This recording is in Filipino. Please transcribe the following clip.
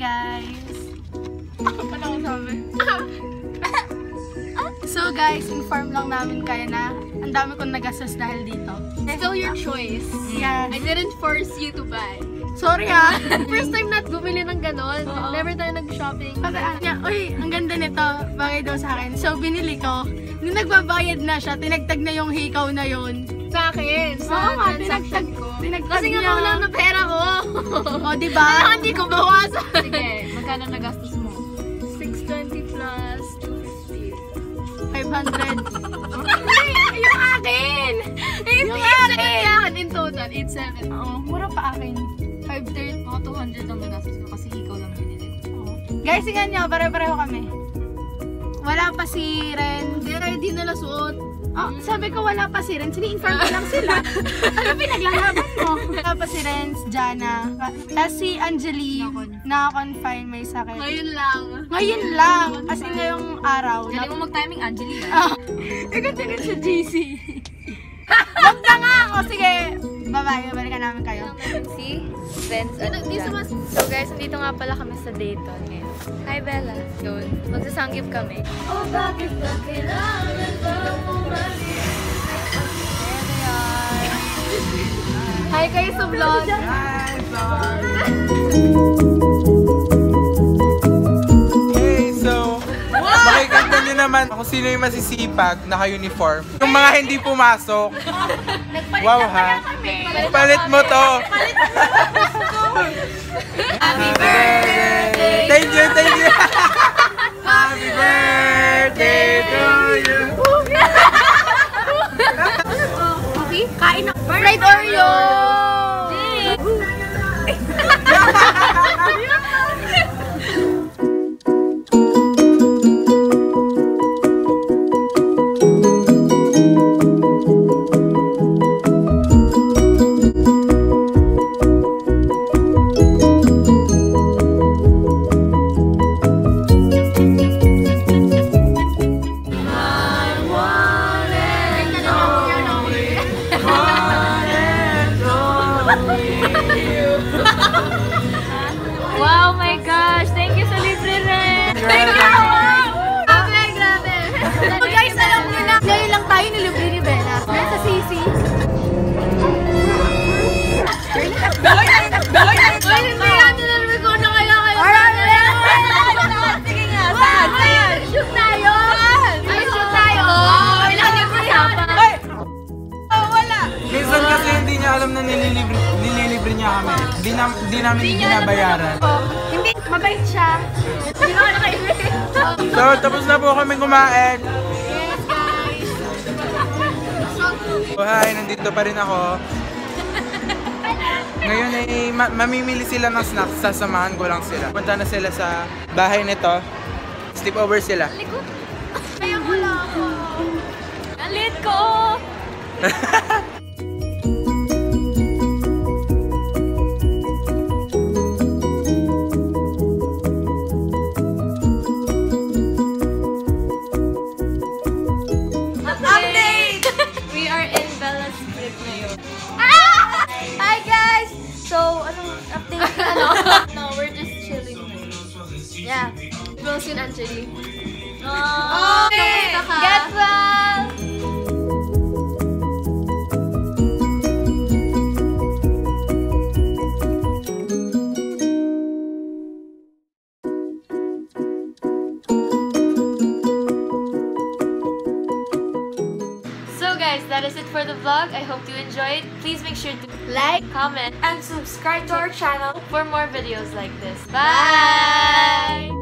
guys! Ano ko sabi? So guys, inform lang namin kayo na ang dami kong nagastos dahil dito. Still your choice. Yeah. I didn't force you to buy. Sorry ha! First time na bumili ng ganon. Never tayo nag-shopping. Uy, ang ganda nito. Bagay daw sa akin. So, binili ko. Nung nagbabayad na siya, tinagtag na yung hikaw na yun. Sa akin. Oo nga, tinagtag ko. Kasi nga kulang na pera ko. O, diba? Hindi ko bawasan. Sige, magkano nagastos mo? 620 plus 250. 500. Yung akin! Yung akin! In total, 870. Oo, mura pa akin. 530 ako, 200 ang nagastos ko kasi ikaw lang binili. Guys, tingnan nyo, pare-pareho kami. Wala pa si Ren. Hindi nila suot. Oh, sabi ko wala pa si Ren. Sini-inform ko lang sila. Ano pinaglalaban mo? Wala pa si Ren, Jana. Tapos si Angeli, naka-confine, may sakit. Ngayon lang. Ngayon lang. Kasi ngayong araw. Galing mo mag-timing, Angeli. Ikaw tingin sa GC. Wag na nga! O sige, bye-bye. Balikan namin kayo. Si friends at So guys, nandito nga pala kami sa Dayton ngayon. Hi Bella. Yun, magsasanggip kami. Oh, bakit ba kailangan ba bumalik? Ayan na yan. Hi kayo sa vlog. Hi vlog! Hey, so makikita nyo naman kung sino yung masisipag, naka-uniform. Yung mga hindi pumasok. Wow ha! Palit mo to! Happy birthday! Thank you, thank you! Happy birthday to you! Okay, kain na. Fried Oreo! Wow, my gosh! Thank you sa libre rin! Thank you! Grabe, grabe! So guys, alam nyo na, ngayon lang tayo nilibre ni Bella. Sa Sisi. Uy, hindi natin nalaman ko na kaya kayo. Sige nga, saan? Shoot tayo! Ay, shoot tayo! Ilang libre hapa? Wala! Minsan kasi hindi niya alam na nililibre niya kami. Hindi namin binabayaran. Hindi, mabait siya. Hindi ko nakaibig. So, tapos na po kami kumain. Yes, guys! So, hi, nandito pa rin ako. Ngayon ay mamimili sila ng snacks, sasamahan ko lang sila. Punta na sila sa bahay nito. Sleep over sila. Ayaw mo lang ako. Nalit ko! Update! We are in Bella's crib ngayon. Hi guys! So, anong update? No, we're just chilling. Yeah. Rose and Angeli. Oh, kamusta ka? Get well! So guys, that is it for the vlog. I hope you enjoyed. Please make sure to like, comment, and subscribe to our channel for more videos like this. Bye!